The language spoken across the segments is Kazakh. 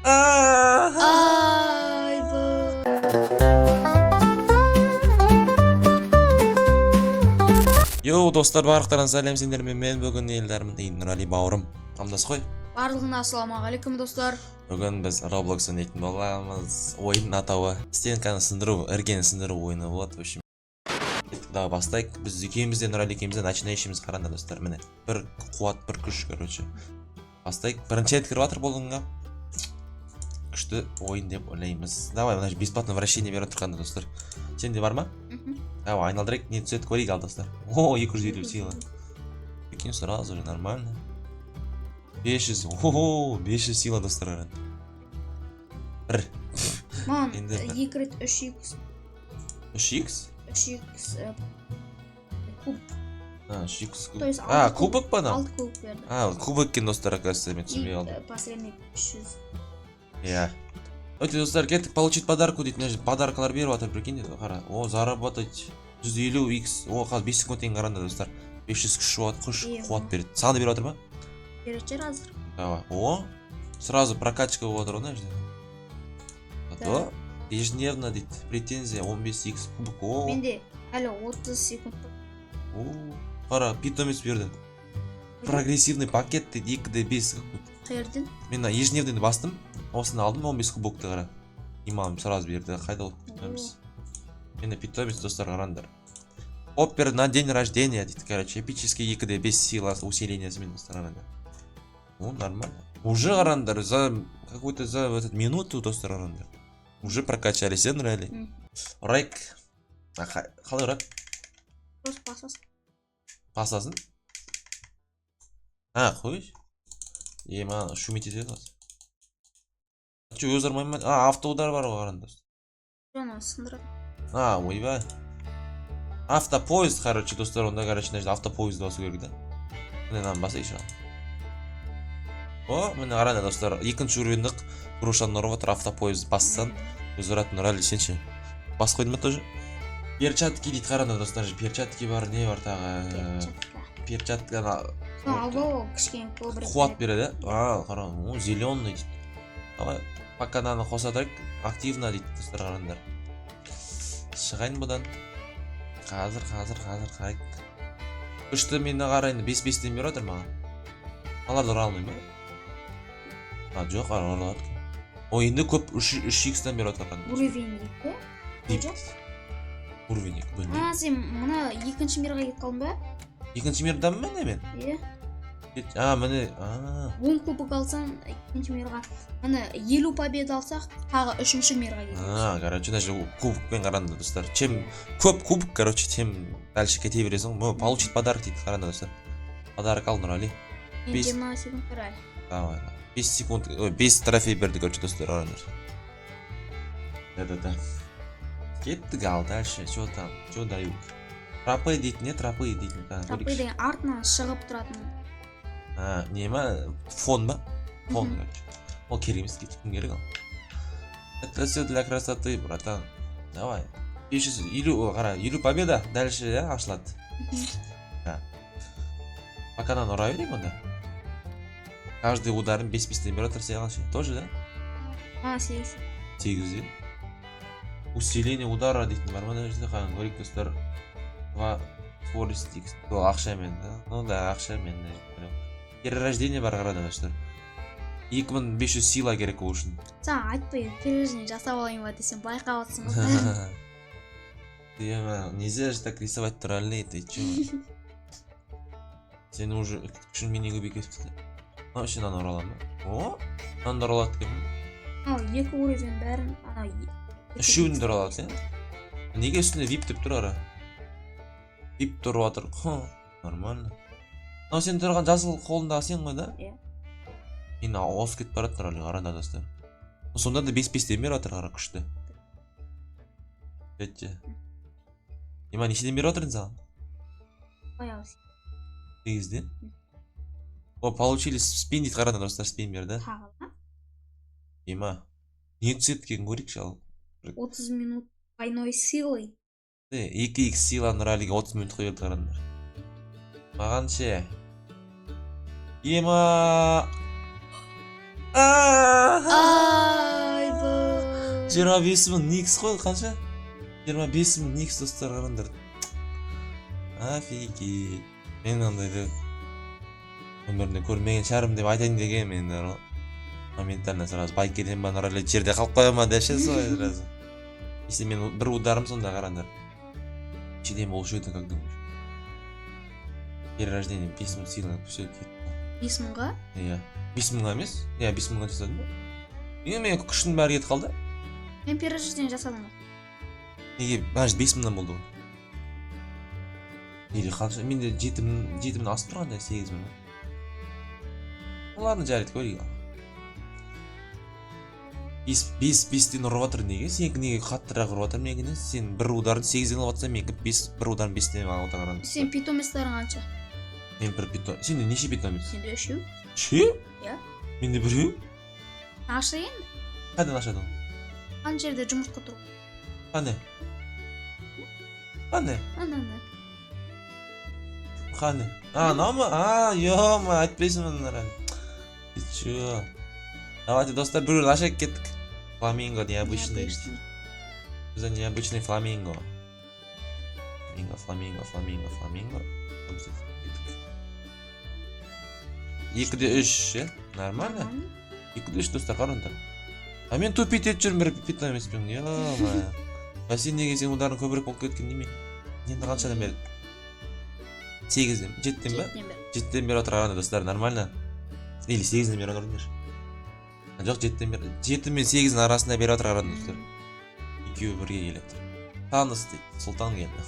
Йоу достар, барлықтарыңызға сәлем, сендермен мен бүгін елдерімдейін Нұрали бауырым қамдас қой. Барлығына ассалаумағалейкум достар. Бүгін біз Roblox ойнайтын боламыз. Ойынның атауы стенканы сындыру, іргені сындыру ойыны болады. В общем, давай бастайық. Біз екеумізден Нұрали екеумізден начинающийміз қараңдар достар. Міне бір қуат, бір күш, короче. Бастайық. Бірінші рет кіріп жатыр болғанға. Күшті ойын деп ойлаймыз. Давай, мына бесплатно вращение беріп тұрғанда достар. Сенде бар ма? Давай, айналдырайық, не түседі көрейік ал достар. О, 250 сила. Прикинь, сразу же нормально. 500, ого, 500 сила достар. Бір. Мам, 2 рет 3х. 3х? 3х куб. 3х куб. То есть кубок па нам? 6 кубок берді. Кубок кен достар, оказывается, мен түсінбей алдым. И посредник 300. Иә. Өте достар, кеттік получить подарку дейді. Подаркалар беріп жатыр, прикинь. Қара. О, заработать 150х. О, қазір 5 секунд деген қараңдар достар. 500 күш қуат береді. Сағында беріп жатыр ма? Береді жер азыр. Давай. О, сразу прокачка болып жатыр, знаешь. Зато ежедневно дейді. Претензия 15х кубок. О. Менде әлі 30 секунд. О, қара, питомец берді. Прогрессивный пакет дейді 2D5. Қайырдың? Мен ежедневный бастым. Осыны алдым, 15 кубокты қара. Имам сразу берді. Қайда ол питомец? Мен питомец достар қараңдар. Опер на день рождения дейді. Короче, эпический 2D5 сила усилениесімен достар қараңдар. О, нормально. Уже қараңдар, за какой-то за этот минуту достар қараңдар. Уже прокачались, да, Нұрали? Ұрайық. Қалай ұрайық? Просто пасасын. Пасасын? Қойш. Ема, шумить етеді қазір. Че, өз армайма? Автоудар бар ғой қараңдар. Жоны сындырады. Ойбай. Автопоезд, короче, достар, онда, короче, автопоезд басу керек, да? Міне нам басайшы ал. О, міне қараңдар достар, екінші уровендік Грушаны ұрып отыр, автопоезд бассан. Өз ұратын Нұрали, сенші. Бас қойды ма тоже? Перчатки дейді қараңдар достар, перчатки бар, не бар тағы? Перчатканы Албау кішкен көбірек. қуат береді, қараңдар, зеленый дейді. Давай, пока наны қосадырық, активно дейді достар қараңдар. Шығайын бұдан. Қазір қайық. Күшті мені қарайын 5-5-ден бері отыр маған. Аларды ұра алмай ма? Жоқ, ұралады. О, енді көп 3х-тен бері отыр қараңдар. Уровень 2? Уровень 2, бөлмей. Сен мұна екінші мирға кет қалың ба? Екінші мирдамын мен не мен? Е. Міне, 10 кубок алсаң, екінші мирға. Міне 50 победа алсақ, тағы 3-ші мирға кетеміз. Короче, даже кубокпен қараңдар достар. Чем көп кубок, короче, тем дальше кете бересің. Получить подарок дейді қараңдар достар. Подарок ал Нұрали. 20 секунд тұрай. Давай. 5 секунд, 5 трофей берді, короче, достар қараңдар. Да. Кеттік ал дальше. Что там? Что дают? Тропы дейтін, не тропы дейтін. Тропы деген артынан шығып тұратын. Не ма? Фон ба? Фон, короче. Ол керек емес, кеткім керек ал. Это все для красоты, братан. Давай. 50 победа. Дальше, ашылады. Пока наны ұра берейік онда. Каждый ударым 5-5-ден бері отырса қалшы. Тоже, да? 8. 8-ден. Усиление удара дейтін бар ма? Қаған көрейік достар. 2 скорость дейікіз. Ол ақшамен, да? Ну да, ақшамен. Перерождение бар қарады достар. 2500 сила керек ол үшін. Саған айтпай, перерождение жасап алайын ба десем байқап атсың ғой. Нельзя же так рисовать троллей, ты чё? Сен уже күшін менен көбейіп кетіпті. Вообще наны ұралам ба? О, наны ұралады кем? 2 уровень бәрін, 3-еуін ұралады, сен? Неге үстінде VIP деп тұр ара? VIP тұрып атыр. Нормально. Сен тұрған жасыл қолындағы сен ғой, да? Е. Мен ауыз кетіп барады Нұрали, қараңдар достар. Сонда да 5-5-ден беріп атыр қара күшті. Бетте. Ема нешеден беріп атырын саған? 8-ден? О, получили спин дейді қараңдар достар, спин берді. Тағы. Ема, не түседі кен көрейікші ал. 30 минут двойной силой. 2х сила Нұралиге 30 минут қойылды қараңдар. Маған ше. Ема. 25.000 Никс қой, қанша? 25.000 Никс достар қараңдар. Офигеть. Мен ондайды өмірімде көрмеген шығармын деп айтайын деген мен моментально сразу байкеден ба нұрали жерде қалып қоя ма деші солай сразу. Если мен бір ударым сонда қараңдар. Чеден болушы еді как думаешь? Перерождение 5000 силы все кетті. 5000-ға? Иә. 5000-ға емес? Иә, 5000-ға жасадым ба? Мен күштің бәрі кетіп қалды. Мен перерождение жасадым ғой. Неге? Значит 5000-дан болды ғой. Или қанша? Менде 7000 асып тұрғанда 8000. Ладно, жарайды, көрейік. 5-5-тен ұрып отыр неге? Сенікі неге қаттырақ ұрып отыр мекені? Сен бір ударын 8-ден алып отсам, менікі бір ударын 5-тен алып отырған. Сен питомецлерің қанша? Мен бір питом... Сенде неше питомец? Сенде 3-еу. 3-еу? Иә. Менде 1-еу? Аша енді? Қайдан ашадың? Ана жерде жұмыртқа тұр. Қане? Қане? Ана. Қане? Анау ма? Ё-ма, айтпайсың мұндар әлі. Ты чё? Давайте, достар, бір ашайық кеттік. Фламинго необычный. Бізде необычный фламинго. Фламинго. 2-3, ше? Нормально? 2-3 достар, қараңдар. А мен тупит етіп жүрмін бір питомецпен. Ё-ма. А сен неге сен ударын көбірек болып кеткен неме? Енді қаншадан береді? 8-ден, 7-ден ба? 7-ден бері отырғаны достар, нормально? Или 8-ден бері отырыңдар? Жоқ, 7-ден бері. 7 мен 8-дің арасында бері отырғаны достар. Екеуі бірге келеді. Таныс дейді, сұлтан келді.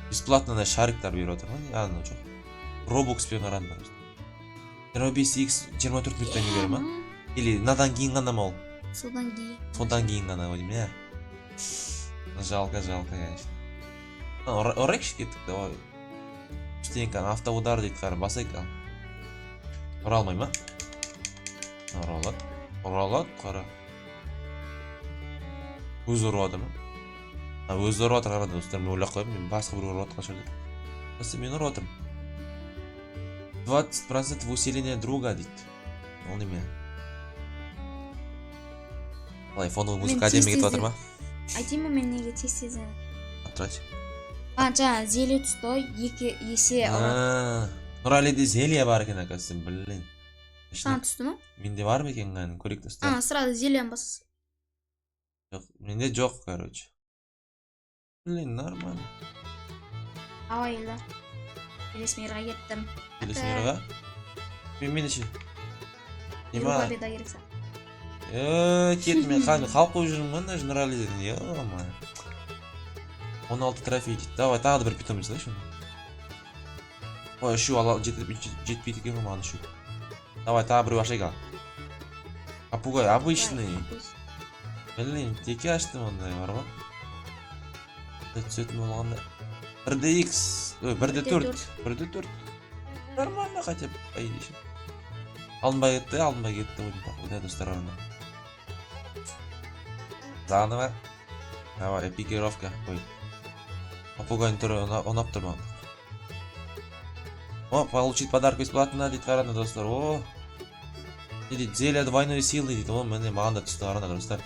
Бесплатно шариктар беріп отыр ма? Аны жоқ. Robux-пен қараңдар. 25x 24 минуттан кейін бере ма? Или надан кейін ғана ма ол? Содан кейін. Содан кейін ғана ғой деймін, иә? Жалко, конечно. Орайықшы кеттік, давай. Ештеңке, автоудар дейді қарым, басайық. Оралмай ма? Оралады, қара. Өз ұрып отыр ма? Өз ұрып отыр қарады достар, мен ойлап қойып, мен басқа бір ұрып отыр қашырды. Басты мен ұрып отырмын. 20% усиление друга дейді. Ол не мен? Қалай, фоновый музыка әдемі кетіп отыр ма? Айтайын ба мен неге тез-тез? Отырайық. Жаңа зеле түсті 2 есе ұрады. Нұралиде зелье бар екен әкесі, блин. Саған түсті ма? Менде бар ма екен ғаны, көрек достар. Сразу зельен басыз. Жоқ, менде жоқ, короче. Блин, нормально. Ава елдар. Келесі мейірға кеттім. Келесі мейірға? Мен ше? Елу победа керек саған. Кет, мен қалып қойып жүрмін ғанда Нұралиден, ё-ма. 16 трофей дейді. Давай, тағы да бір питомец да шын. Ой, шу жетпейді екен ғой маған шу. Давай, тағы біреу ашайық ал. Попугай, обычный. Блин, теке аштым ондай бар ма? Түсетін болғанда. 1dx, 1d4. Нормально хотя бы, по идее. Алынбай кетті ойын попугай достар арында. Заново. Давай, эпикировка. Ой. Попугайның түрі ұнап тұр маған. О, получить подарок бесплатно дейді қарады достар. О. Не дейді, зелье двойной силы дейді. О, міне маған да түсті қарады достар.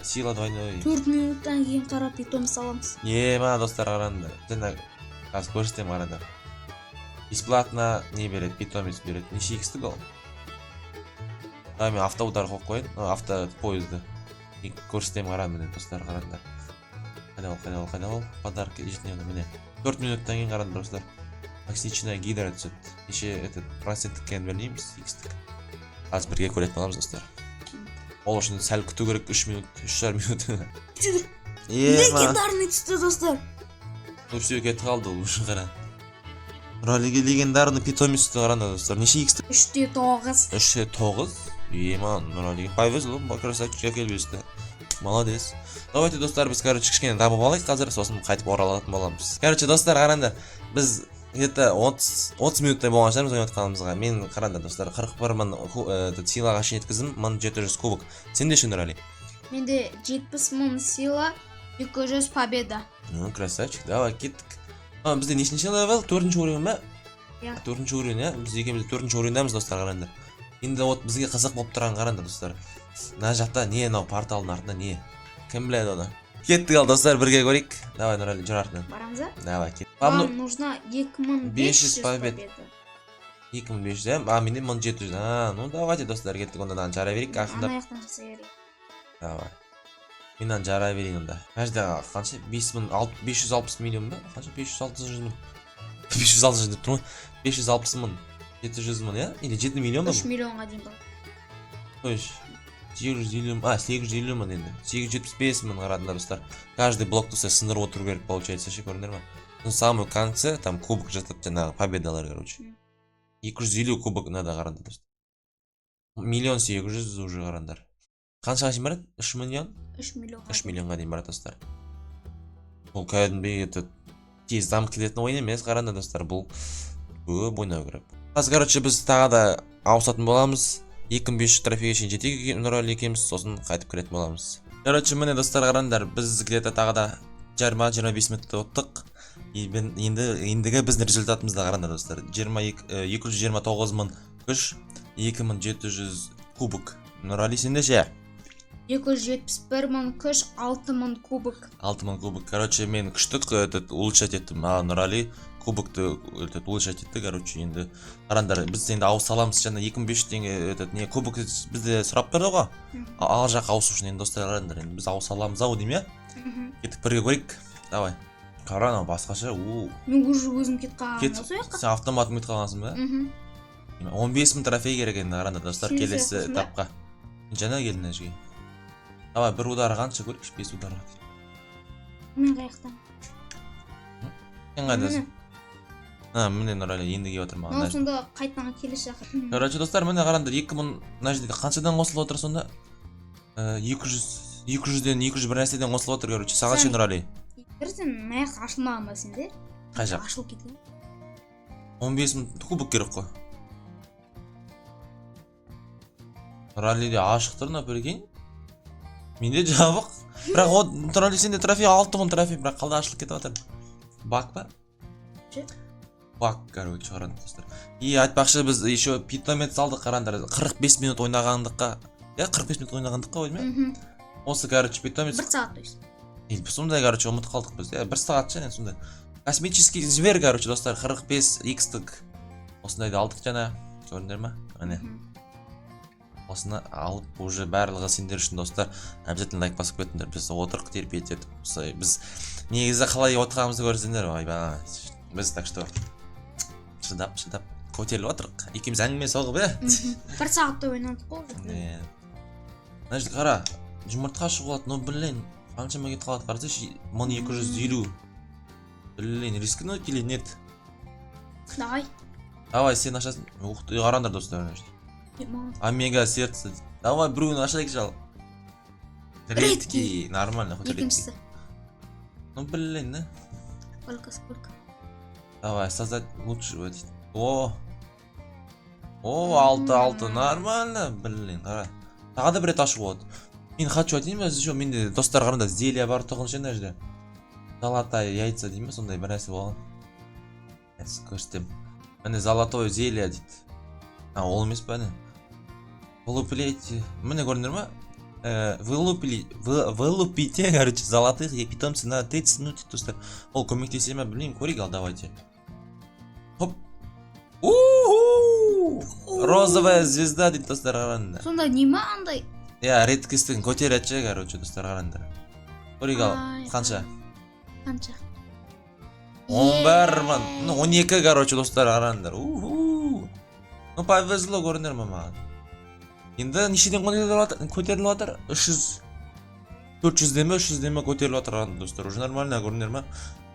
Сила двойной. 4 минуттан кейін қарап питомец аламыз. Ема достар қарады. Жаңа қазір көрсетем қарады. Бесплатно не береді, питомец береді. Неше иксті ол? Давай мен автоудар қойып қойын. Автопоезді. Көрсетем қарады міне достар қарады. Қайда ол? Подарки ежедневно міне. 4 минуттан кейін қарады достар. Токсичная гидра түседі. Неше проценттік екенін білмейміз, икстік. Қазір бірге көретін боламыз достар. Ол үшін сәл күту керек 3 минут, 3,5 минут. Легендарный түсті достар. Все кетіп қалды ол үшін қара. Нұралиге легендарный питомец түсті қарады достар. Неше иксті? 3-9. 3-9? Ема, Нұралиге повезло, красавчик әкелбесті. Молодец. Давайте достар, біз короче кішкене дамып алайық қазір, сосын қайтып оралатын боламыз. Короче достар, қараңдар, біз где-то 30 минуттай болған шығармыз ойнап отқанымызға. Мен қараңдар достар, 41 мың силаға шейін еткіздім, 1700 кубок. Сенде ше Нұрали? Менде 70 мың сила, 200 победа. Красавчик, давай кеттік. Бізде нешінші левел? 4-ші уровень ба? Иә. 4-ші уровень, иә? Біз екеуміз 4-ші уровеньдамыз достар, қараңдар. Енді бізге қызық болып тұрған қараңдар достар. мына жақта не мынау порталдың артында не? Кім біледі оны? Кеттік ал достар, бірге көрейік. Давай, Нұрали, жүр артынан. Барамыз ба? Давай, кет. Вам нужно 2500 побед. победа. 2500, а менде 1700. Ну давайте достар, кеттік онда мынаны жара берейік Ана ақырындап. жақтан жасай берейік. Давай. Мен мынаны жара берейін онда. Қанша қанша? 560 миллион ба? Қанша? 560 мың. 560 деп тұрмын. 560 мың. 700 мың, иә? Или 7 миллион ба? 3 миллионға дейін бар. Қойш. 850 мың енді. 875 мың қарадыңдар достар. Каждый блокты сындырып отыру керек получается, ше көрдіңдер ма? Ну самый конце там кубок жатады, жаңағы победалар, короче. 250 кубок надо қараңдар достар. 1 800 000 уже қараңдар. Қаншаға дейін барады? 3 миллион? 3 миллионға. 3 миллионға дейін барады достар. Бұл кәдімгі тез дамып кететін ойын емес, қараңдар достар. Бұл көп ойнау керек. Қазір короче біз тағы да ауысатын боламыз. 2500 трофейге шейін жетейік Нұрали екеуміз, сосын қайтып кіретін боламыз. Короче міне достар, қараңдар, біз где-то тағы да 20-25 минутта оттық. Ендігі біздің результатымызда қараңдар достар. 229 мың күш, 2700 кубок. Нұрали сенде ше? 271 мың күш, 6 мың кубок. 6 мың кубок. Короче мен күштік улучшать еттім. Нұрали кубокты улучшать етті. Короче енді қараңдар, біз енді ауыз саламыз. Жаңа 2500 теңге не кубок бізде сұрап берді ғой. Ал жақ ауысу үшін енді достар, қараңдар, енді біз ауыз саламыз ау деймін, иә? Кеттік бірге көрейік. Давай. Қара, анау басқаша. Мен уже өзім кетіп қалғанмын осы жаққа. Сен автоматом кетіп қалғансың ба? 15 мың трофей керек енді, қараңдар достар, келесі этапқа. Жаңа келдің әжге. Давай, бір удар қанша көрейікші, 5 удар. Мен қаяқтан. Сен қайдасың? Міне Нұрали енді келіп отыр маған. Мынау сонда қайтадан келесі жаққа. Короче достар, міне қараңдар, 2000 мына жерде қаншадан қосылып отыр сонда? 200-ден 200 бір нәрседен қосылып отыр, короче. Саған ше Нұрали? Сен мына жақта ашылмаған ба сенде? Қай жақ? Ашылып кеткен. 15 мың кубок керек қой. Нұралиде ашық тұр, прикинь. Менде жабық. Бірақ Нұрали сенде трофей 6000 трофей, бірақ қалда ашылып кетіп отыр. Бак па? Бак, короче, қараңдар достар. И айтпақшы, біз еще питомец салдық, қараңдар. 45 минут ойнағандыққа. 45 минут ойнағандыққа ойдым, осы, короче, питомец. 1 сағат, то есть. Сондай, короче, ұмыт қалдық біз. 1 сағат және сондай. Космический зверь, короче, достар, 45 x-тік. Осындайды алдық жаңа. Көрдіңдер ма? Міне. Осыны алып, уже барлығы сендер үшін достар, обязательно лайк басып кетіңдер. Біз отырық терпетіп етіп. Біз негізі қалай отырғанымызды көрсеңдер, ойба. Біз так что шыдап көтеріліп отырық. Екеуміз әңгіме соғып, 1 сағатта ойнадық қой. Мына жерде қара, жұмыртқа шығып алады, но блин, қаншама кетіп қалады, қарасайшы, 1250. Блин, рискнуть или нет? Давай, сен ашасың. Уқты, қараңдар достар. Омега сердце. Давай, біреуін ашайық жал. Редкий. Нормально, хоть редкий. Екіншісі. Ну блин, да? Сколько? Давай, создать лучше. О, 6, нормально, блин, қара. Тағы да бір рет ашып болады. Мен хочу айтайын ба, еще менде достар қарында зелья бар тұғын ше мына жерде. Золотая яйца деймін, сондай бір нәрсе болған. Көрсетем. Міне золотое зелье дейді. Ол емес па не? Вылупите. Міне көрдіңдер ма? Вылупите, короче, золотых питомцев на 30 минут, достар. Ол көмектесе ме, білмеймін, көрейік ал, давайте. Хоп. Розовая звезда дейді достар, қараңдар. Сонда нема андай? Редкістігін көтеретші, короче, достар, қараңдар. Көрейік ал, қанша? 11 мың. 12, короче, достар, қараңдар. Ну, повезло, көрдіңдер ме маған? Енді нешеден көтеріліп отыр? 300. 400 деме көтеріліп отыр, қараңдар, достар. Уже нормально, көрдіңдер ме?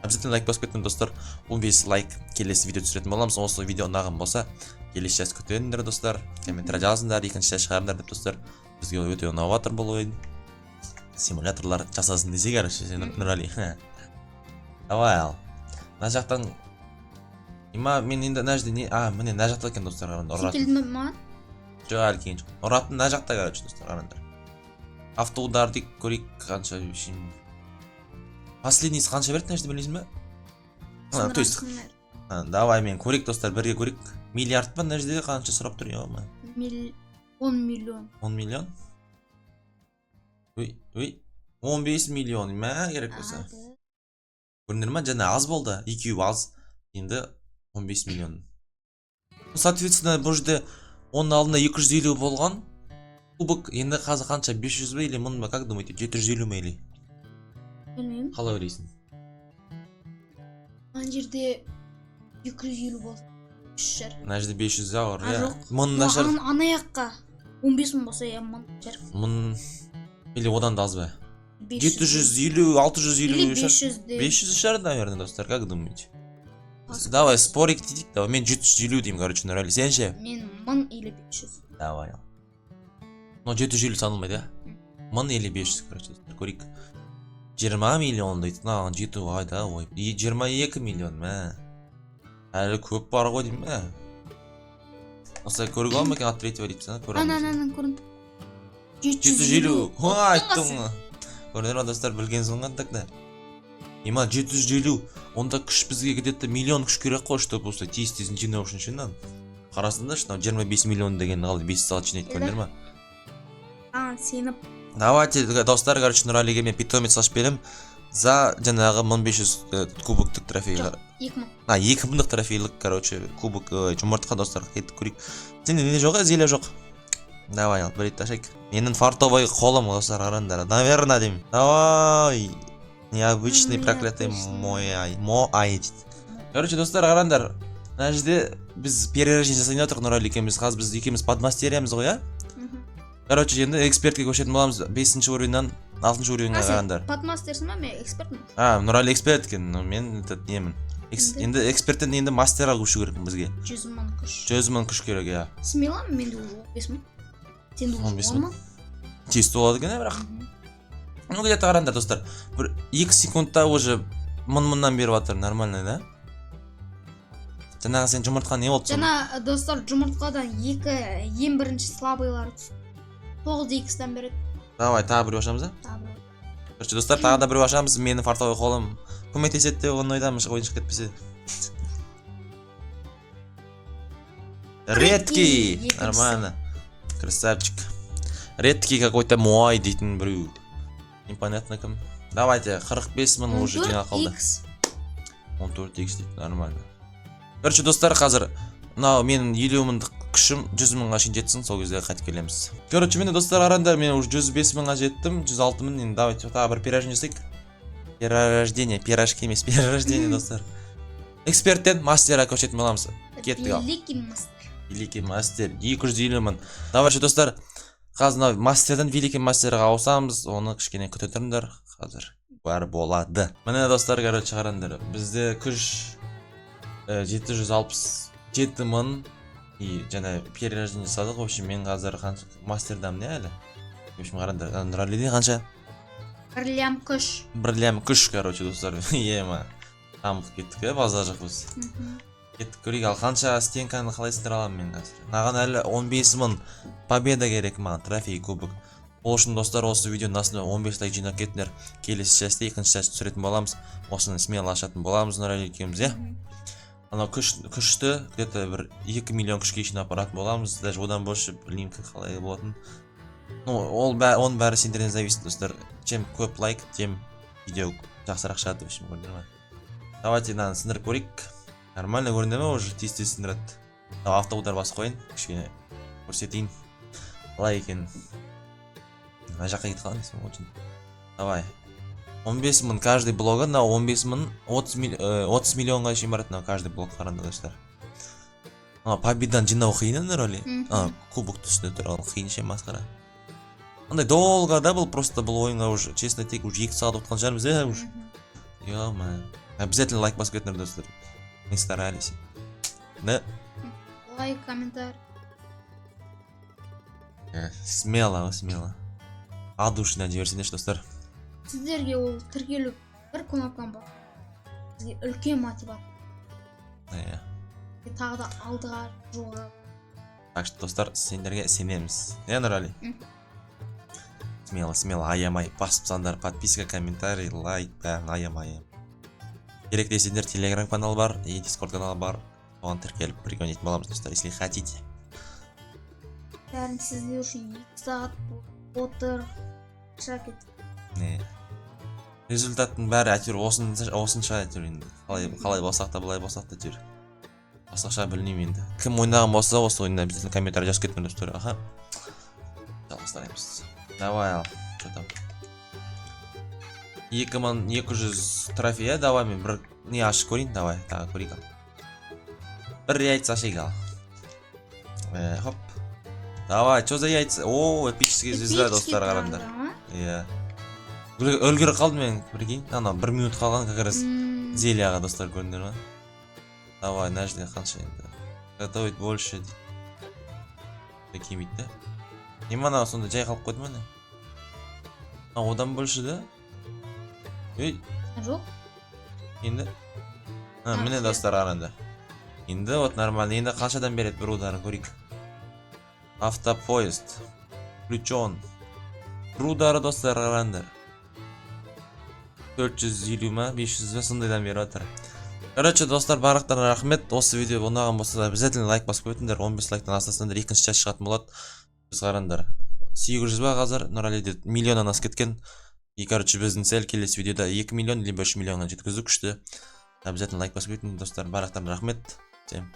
Обязательно лайк басып кеттің, достар. 15 лайк келесі видео түсіретін боламыз. Осы видео ұнаған болса, келесі жас күтіңдер, достар. Комментарий жазыңдар, екінші жас шығарыңдар деп, достар. Бізге өте ұнап отыр бұл ойын. Симуляторлар жасасын десе, короче, Нұрали. Давай ал. Мына жақтан мен енді мына жерде міне мына жақта екен, достар, қараңдар. Сен келдің бе маған? Жоқ, әлі кейін жоқ. Ұратын мына жақта, короче, достар, қараңдар. Автоударды көрейік қанша үшін. Последнийсі қанша берді, мына жерде білесің бе? То есть, давай мен көрейік, достар, бірге көрейік. Миллиард па мына жерде қанша сұрап тұр, 10 миллион. 10 миллион? Ой 15 миллион мә керек болса. Көрдіңдер ма, жаңа аз болды, екеуі аз, енді 15 миллион. Соответственно, бұл жерде оның алдында 250 болған. Кубок енді қазір қанша, 500 бе или мың ба, как думаете, 750 ме или? Білмеймін. Қалай ойлайсың? Ана жерде 250 болды. 3 Мына жерде 500 ауыр, иә. жоқ. Мың нашар. Ана жаққа 15 мың болса, мың шар. Мың или одан да аз ба? 750, 750, 650 или шар. 500 де. 500 шар, наверное, достар, как думаете? Давай, спорик дейік, давай, мен 750 деймін, короче, нұрали. Сен ше? Мен 1000 или 500. Давай. Но 750 санылмайды, а? 1000 или 500, короче, достар, көрейік. 20 миллион дейді, наған жету айда, ой. 22 миллион, мә. Әлі көп бар ғой деймін, мә. Осылай көріп алма екен, от третьего дейіпсің, Ана көрінді. 750. Айттың ғой. Көрдіңдер ма, достар, білгенсің қандық да. Ема 750, онда күш бізге кетеді, миллион күш керек қой, чтобы осылай тез-тезін жинау үшін шыннан. Қарасында, что 25 миллион деген қалды 5 сағат жинайды, көрдіңдер ма? Сеніп. Давайте, достар, короче, Нұралиге мен питомец ашып берем за жаңағы 1500 кубоктық трофейға. 2000. 2000 трофейлік, короче, кубок жұмыртқа, достар, кеттік көрейік. Сенде не жоқ, зеле жоқ. Давай, ал, бір ет ашайық. Менің фартовый қолым, достар, қарандар. Наверное, деймін. Давай. Необычный проклятый мой ай. Дейді. Короче, достар, қарандар. Мына жерде біз перерождение жасайын отырық Нұрали екеуміз. Қазір біз екеуміз подмастериямыз ғой, а? Короче, енді экспертке көшетін боламыз 5-ші уровеньнен 6-ші уровеньге қарандар. Подмастерсің ба, мен экспертмін. Нұрали эксперт екен, мен немін. Енді эксперттен енді мастерға көшу керек бізге. 100 мың күш. 100 мың күш керек, иә. Смело, менде уже 15 мың. Сенде уже 10 мың. Тез болады екен, бірақ. Ну, где-то қарандар, достар. Бір 2 секундта уже мыңнан беріп жатыр, нормально, да? Жаңағы сен жұмыртқа не болды? Жаңа, достар, жұмыртқадан ең бірінші слабыйлар түсті. 9x-тан береді. Давай, тағы біреу ашамыз, а? Короче, достар, тағы да біреу ашамыз. Менің фартовый қолым көмектеседі деп оны ойдамын, ойыншық кетпесе. Редкий! Нормально. Красавчик. Редкий какой-то муай дейтін біреу. Непонятно кім. Давайте, 45 мың уже жинақ қалды. 14x дейді, нормально. Короче, достар, қазір мынау менің 50 мыңдық күшім 100 мыңға шейін жетсін, сол кезде қайтып келеміз. Короче, мені достар, арандар, мен уже 105 мыңға жеттім, 106 мың, енді давайте тағы бір перерождение жасайық. Перерождение, пирожки емес, перерождение, достар. Эксперттен мастерға көшетін боламыз. Кеттік ал. Великий мастер. Великий мастер, 250 мың. Давайте, достар, қазір мастерден великий мастерға ауысамыз, оны кішкене күте тұрыңдар, қазір бар болады. Міне достар, короче, қараңдар, бізде күш 767 мың и жаңа перерождение жасадық. В общем, мен қазір мастердам не әлі? В общем, қараңдар, Нұралиде қанша? 1 лям күш. 1 лям күш, короче, достар. Ема, тамық кеттік, базар жоқ біз. Кеттік көрейік, ал қанша стенканы қалай сындыра аламын мен қазір? Наған әлі 15 мың победа керек маған, трофей, кубок. Ол үшін, достар, осы видеоның астына 15 лайк жинап кетіңдер. Келесі частьте, екінші часть түсіретін боламыз. Осыны смело ашатын боламыз, Нұрали екеуміз, иә? Анау күшті, где-то бір 2 миллион күшке жинап баратын боламыз. Даже одан больше линк қалай болатын. Ну, оның бәрі сендерден зависит, достар. Чем көп лайк, тем видео жақсырақ шығады, в общем, көрдіңдер ма? Давайте мынаны сындырып көрейік. Нормально көрінді ме, уже тез-тез сындырады. Автоудар басып қойын, кішкене көрсетейін. Қалай екен. Ана жаққа кетіп қалған дейсің, очень. Давай. 15 мың каждый блогы, на 15 мың 30 миллионға шейін барады на каждый блог, қараңдар, достар. Победан жинау қиын, Нұрали? Кубок түсіне тұр, ал қиын ше масқара. Андай долго, да, бұл просто бұл ойынға уже, честно, тек уже 2 сағат отқан жармыз, уже. Ё-ма. Обязательно лайк басып кетіңдер, достар. Не старались. Да? Лайк, комментарий. Смело. Адушина диверсия, достар. Сіздерге ол тіркелу бір кнопкам бар. Сізге үлкен мотивация. Тағы да алдыға жоғары. Так что, достар, сендерге сенеміз. Нұрали? Смело, аямай. Басып сандар, подписка, комментарий, лайк, бәрін аямай. Керек десеңдер, телеграм канал бар и дискорд канал бар. Оған тіркеліп приконетін боламыз, достар, если хотите. Бәрін сіздер үшін 2 сағат отыр. жақсырақ кетті. не результаттың бәрі әйтеуір осынша әйтеуір енді қалай болсақ та былай болсақ та әйтеуір басқаша білмеймін енді. Кім ойнаған болса осы ойында біздің комментарий жазып кетіңдер достар. Аха, жалғастырамыз. Давай ал, что там 2200 трофея. Давай мен бір не ашып көрейін. Давай тағы көрейік ал. Бір яйца ашайық ал. Хоп. Давай, что за яйца? О, эпический звезда достар, қараңдар. Иә. Өлгірі қалды мен, прикинь. Ана 1 минут қалған как раз зельяға достар, көрдіңдер ма? Давай, мына жерде қанша енді. Готовить больше. Келмейді да. Неме ана сонда жай қалып қойды ма не? Одан больше да? Ей. Жоқ. Енді. Міне достар, қараңдар. Енді вот нормально. Енді қаншадан береді бір ударын көрейік. Автопоезд. Включен. Бір удары достар, қараңдар. 450 ма, 500 ма сондайдан беріп жатыр. Короче, достар, барлықтарына рахмет. Осы видео ұнаған болса обязательно лайк басып өтіңдер. 15 лайктан астасаңдар екінші часть шығатын болады. Біз қараңдар. 800 ба қазір, Нұралиде миллионнан асып кеткен. И короче, біздің цель келесі видеода 2 миллион либо 3 миллионнан жеткізу күшті. Обязательно лайк басып өтіңдер, достар. Барлықтарына рахмет. Всем